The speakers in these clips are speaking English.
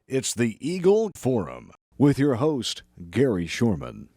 It's the Eagle Forum with your host, Gary Shorman.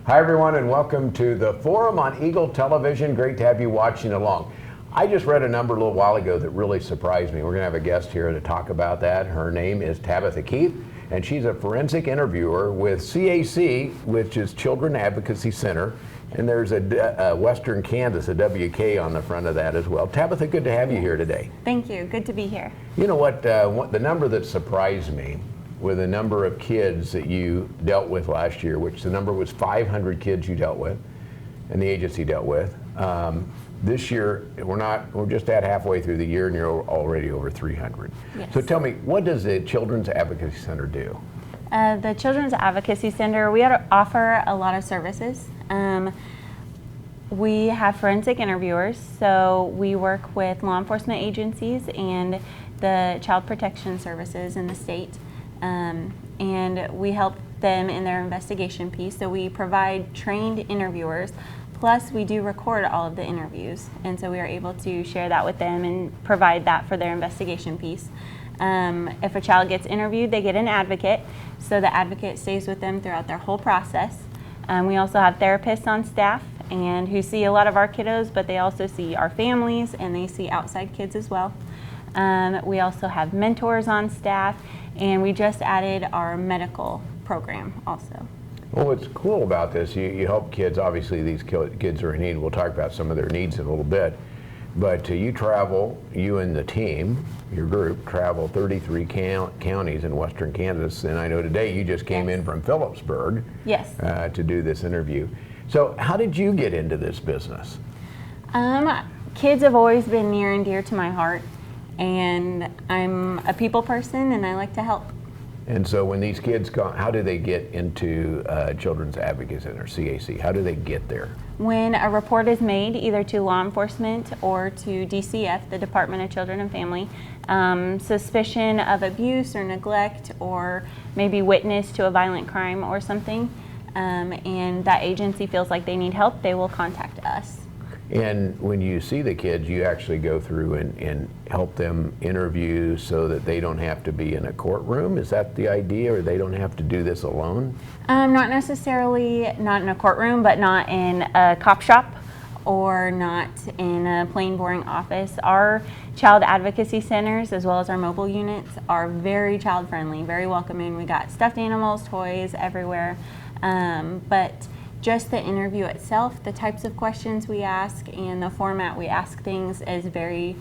Hi, everyone, and welcome to the Forum on Eagle Television. Great to have you watching along. I just read a number a little while ago that really surprised me. We're going to have a guest here to talk about that. Her name is Tabitha Keith, and she's a forensic interviewer with CAC, which is Children Advocacy Center. And there's a Western Kansas, a WK on the front of that as well. Tabitha, good to have you here today. Thank you. Good to be here. You know what the number that surprised me with the number of kids that you dealt with last year, which the number was 500 kids you dealt with and the agency dealt with. This year, we're just at halfway through the year and you're already over 300. Yes. So tell me, what does the Children's Advocacy Center do? The Children's Advocacy Center, we offer a lot of services. We have forensic interviewers, so we work with law enforcement agencies and the child protection services in the state, and we help them in their investigation piece. So we provide trained interviewers, plus we do record all of the interviews, and so we are able to share that with them and provide that for their investigation piece. If a child gets interviewed, they get an advocate, so the advocate stays with them throughout their whole process. We also have therapists on staff and who see a lot of our kiddos, but they also see our families and they see outside kids as well. We also have mentors on staff, and we just added our medical program also. Well, what's cool about this, you help kids. Obviously, these kids are in need. We'll talk about some of their needs in a little bit. But you travel, you and the team, your group, travel 33 counties in Western Kansas. And I know today you just came in from Phillipsburg to do this interview. So how did you get into this business? Kids have always been near and dear to my heart. And I'm a people person and I like to help. And so when these kids come, how do they get into Children's Advocacy Center, CAC? How do they get there? When a report is made, either to law enforcement or to DCF, the Department of Children and Family, suspicion of abuse or neglect or maybe witness to a violent crime or something, and that agency feels like they need help, they will contact us. And when you see the kids, you actually go through and help them interview so that they don't have to be in a courtroom? Is that the idea, or they don't have to do this alone? Not necessarily not in a courtroom, but not in a cop shop or not in a plain boring office. Our child advocacy centers, as well as our mobile units, are very child friendly, very welcoming. We got stuffed animals, toys everywhere, but just the interview itself, the types of questions we ask and the format we ask things is very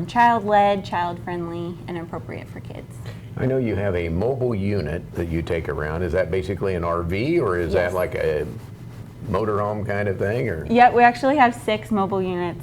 child-led, child-friendly, and appropriate for kids. I know you have a mobile unit that you take around. Is that basically an RV, or is that like a motorhome kind of thing? Or? Yeah, we actually have 6 mobile units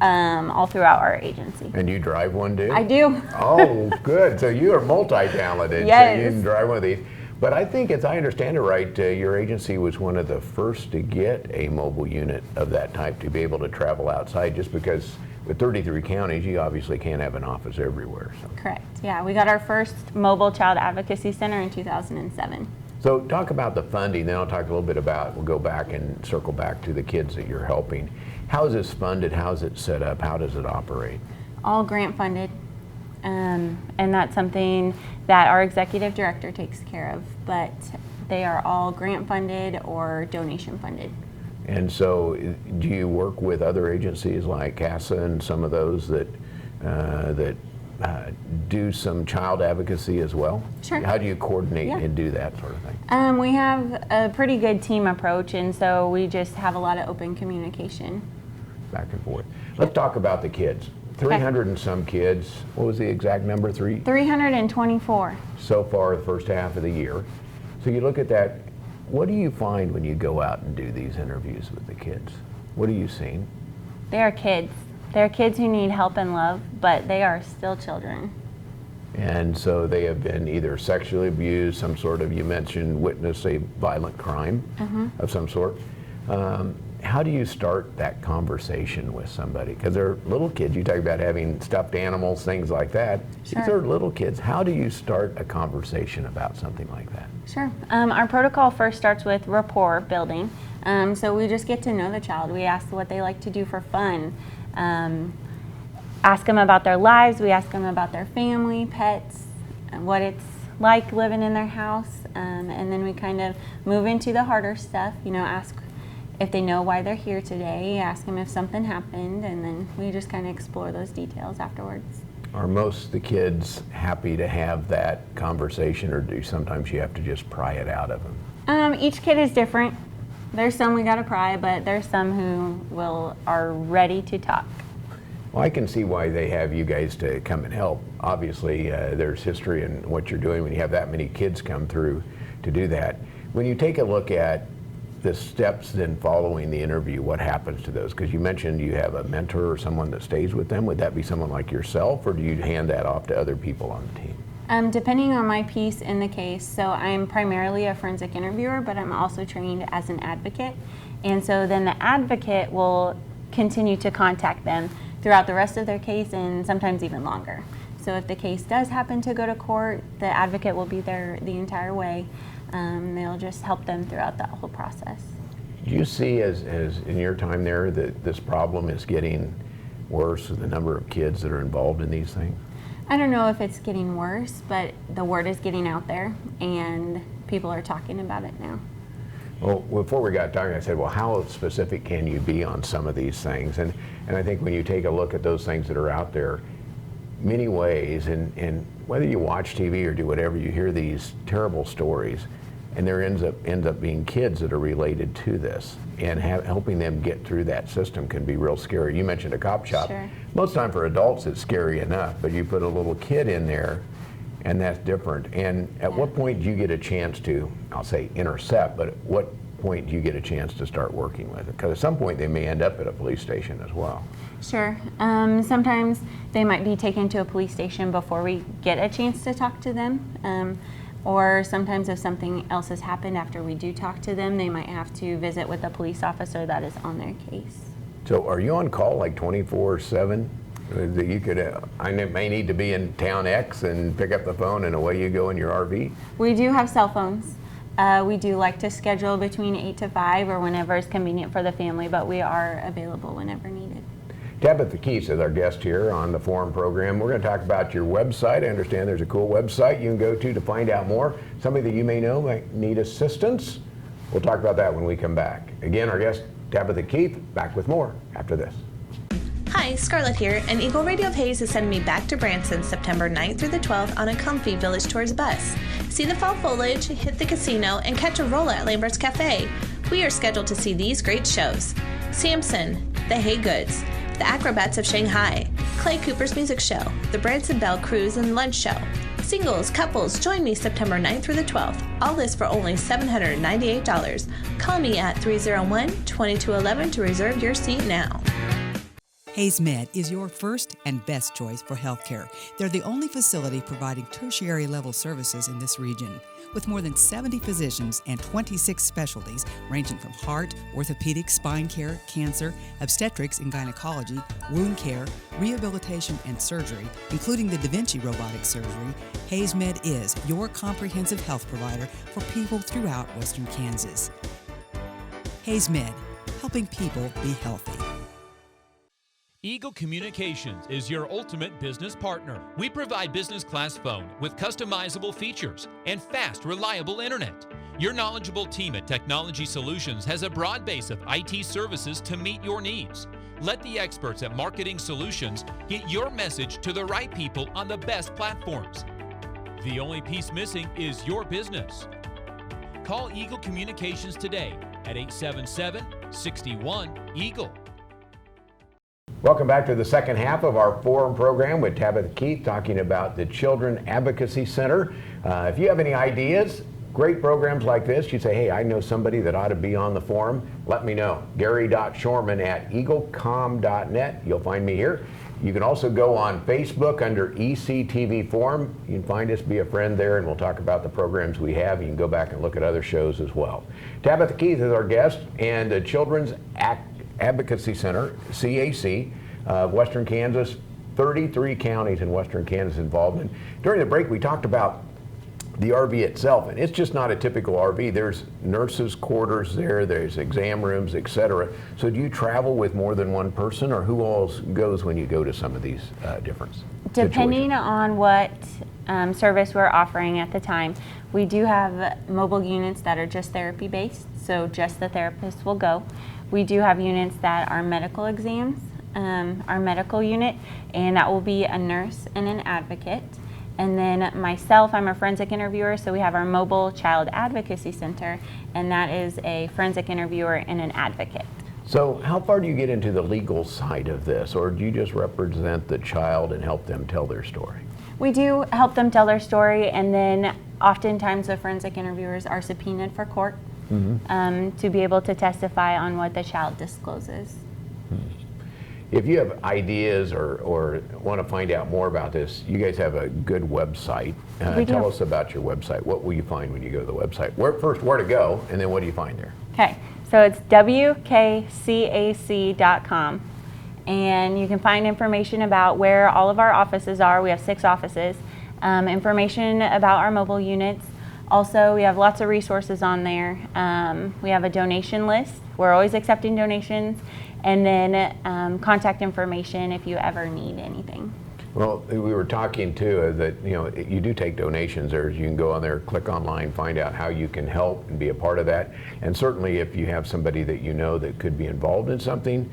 all throughout our agency. And you drive one, too? I do. Oh, good. So you are multi-talented. Yes. So you can drive one of these. But I think, as I understand it right, your agency was one of the first to get a mobile unit of that type to be able to travel outside, just because with 33 counties, you obviously can't have an office everywhere. So. Correct. Yeah, we got our first mobile child advocacy center in 2007. So talk about the funding, then I'll talk a little bit about, we'll go back and circle back to the kids that you're helping. How is this funded? How is it set up? How does it operate? All grant funded. And that's something that our executive director takes care of, but they are all grant funded or donation funded. And so do you work with other agencies like CASA and some of those that do some child advocacy as well? Sure. How do you coordinate and do that sort of thing? We have a pretty good team approach, and so we just have a lot of open communication. Back and forth. Let's talk about the kids. 300 and some kids. What was the exact number? 324. So far, the first half of the year. So you look at that. What do you find when you go out and do these interviews with the kids? What are you seeing? They are kids. They're kids who need help and love, but they are still children. And so they have been either sexually abused, some sort of, you mentioned, witness a violent crime of some sort. How do you start that conversation with somebody? Because they're little kids. You talk about having stuffed animals, things like that. Sure. These are little kids. How do you start a conversation about something like that? Sure. Our protocol first starts with rapport building. So we just get to know the child. We ask what they like to do for fun. ask them about their lives. We ask them about their family, pets, and what it's like living in their house. And then we kind of move into the harder stuff, ask if they know why they're here today, ask them if something happened, and then we just kind of explore those details afterwards. Are most of the kids happy to have that conversation, or do sometimes you have to just pry it out of them? Each kid is different. There's some we gotta pry, but there's some who are ready to talk. Well, I can see why they have you guys to come and help. Obviously, there's history in what you're doing when you have that many kids come through to do that. When you take a look at the steps then following the interview, what happens to those? Because you mentioned you have a mentor or someone that stays with them. Would that be someone like yourself, or do you hand that off to other people on the team? Depending on my piece in the case, so I'm primarily a forensic interviewer, but I'm also trained as an advocate. And so then the advocate will continue to contact them throughout the rest of their case and sometimes even longer. So if the case does happen to go to court, the advocate will be there the entire way. They'll just help them throughout that whole process. Do you see as in your time there that this problem is getting worse with the number of kids that are involved in these things? I don't know if it's getting worse, but the word is getting out there and people are talking about it now. Well, before we got talking, I said, well, how specific can you be on some of these things? And I think when you take a look at those things that are out there, many ways, and whether you watch TV or do whatever, you hear these terrible stories, and there ends up being kids that are related to this, and helping them get through that system can be real scary. You mentioned a cop shop. Sure. Most time for adults it's scary enough, but you put a little kid in there, and that's different. And at what point do you get a chance to, I'll say intercept, but at what point do you get a chance to start working with it? Because at some point they may end up at a police station as well. Sure. Sometimes they might be taken to a police station before we get a chance to talk to them. Or sometimes if something else has happened after we do talk to them, they might have to visit with a police officer that is on their case. So are you on call like 24/7? That you could, I may need to be in town X and pick up the phone and away you go in your RV? We do have cell phones. We do like to schedule between 8 to 5 or whenever is convenient for the family, but we are available whenever needed. Tabitha Keith is our guest here on the Forum program. We're going to talk about your website. I understand there's a cool website you can go to find out more. Somebody that you may know might need assistance. We'll talk about that when we come back. Again, our guest, Tabitha Keith, back with more after this. Hi, Scarlett here, and Eagle Radio of Hayes is sending me back to Branson September 9th through the 12th on a comfy Village Tours bus. See the fall foliage, hit the casino, and catch a roll at Lambert's Cafe. We are scheduled to see these great shows: Samson, The Hay Goods, The Acrobats of Shanghai, Clay Cooper's Music Show, The Branson Bell Cruise and Lunch Show. Singles, couples, join me September 9th through the 12th. All this for only $798. Call me at 301-2211 to reserve your seat now. Hayes Med is your first and best choice for healthcare. They're the only facility providing tertiary level services in this region. With more than 70 physicians and 26 specialties ranging from heart, orthopedic, spine care, cancer, obstetrics and gynecology, wound care, rehabilitation and surgery, including the Da Vinci robotic surgery, Hayes Med is your comprehensive health provider for people throughout Western Kansas. Hayes Med, helping people be healthy. Eagle Communications is your ultimate business partner. We provide business class phone with customizable features and fast, reliable internet. Your knowledgeable team at Technology Solutions has a broad base of IT services to meet your needs. Let the experts at Marketing Solutions get your message to the right people on the best platforms. The only piece missing is your business. Call Eagle Communications today at 877-61-EAGLE. Welcome back to the second half of our Forum program with Tabitha Keith talking about the Children Advocacy Center. If you have any ideas, great programs like this, you say, hey, I know somebody that ought to be on the Forum, let me know. Gary.Shorman@eaglecom.net. You'll find me here. You can also go on Facebook under ECTV Forum. You can find us, be a friend there, and we'll talk about the programs we have. You can go back and look at other shows as well. Tabitha Keith is our guest, and the Children's Advocacy Center, CAC, Western Kansas, 33 counties in Western Kansas involved. And during the break, we talked about the RV itself, and it's just not a typical RV. There's nurses' quarters there, there's exam rooms, etc. So do you travel with more than one person, or who all goes when you go to some of these different Depending situations? on what service we're offering at the time, we do have mobile units that are just therapy based, so just the therapist will go. We do have units that are medical exams, our medical unit, and that will be a nurse and an advocate. And then myself, I'm a forensic interviewer, so we have our mobile child advocacy center, and that is a forensic interviewer and an advocate. So how far do you get into the legal side of this, or do you just represent the child and help them tell their story? We do help them tell their story, and then oftentimes the forensic interviewers are subpoenaed for court to be able to testify on what the child discloses. If you have ideas or want to find out more about this, you guys have a good website. We do. Tell us about your website. What will you find when you go to the website? First, where to go, and then what do you find there? Okay, so it's wkcac.com, and you can find information about where all of our offices are. We have 6 offices. Information about our mobile units. Also, we have lots of resources on there. We have a donation list. We're always accepting donations. And then contact information if you ever need anything. Well, we were talking too that you do take donations there. You can go on there, click online, find out how you can help and be a part of that. And certainly if you have somebody that you know that could be involved in something,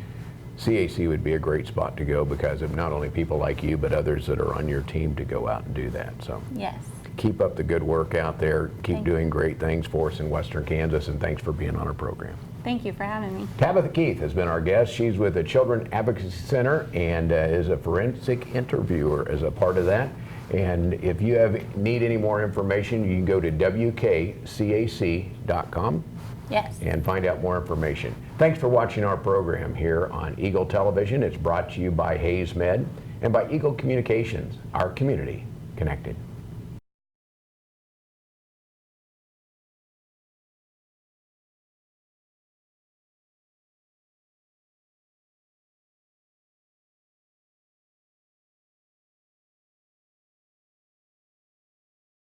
CAC would be a great spot to go because of not only people like you, but others that are on your team to go out and do that. So Yes. keep up the good work out there. Keep doing great things for us in Western Kansas, and thanks for being on our program. Thank you for having me. Tabitha Keith has been our guest. She's with the Children Advocacy Center and is a forensic interviewer as a part of that. And if you need any more information, you can go to wkcac.com Yes. and find out more information. Thanks for watching our program here on Eagle Television. It's brought to you by Hayes Med and by Eagle Communications, our community connected.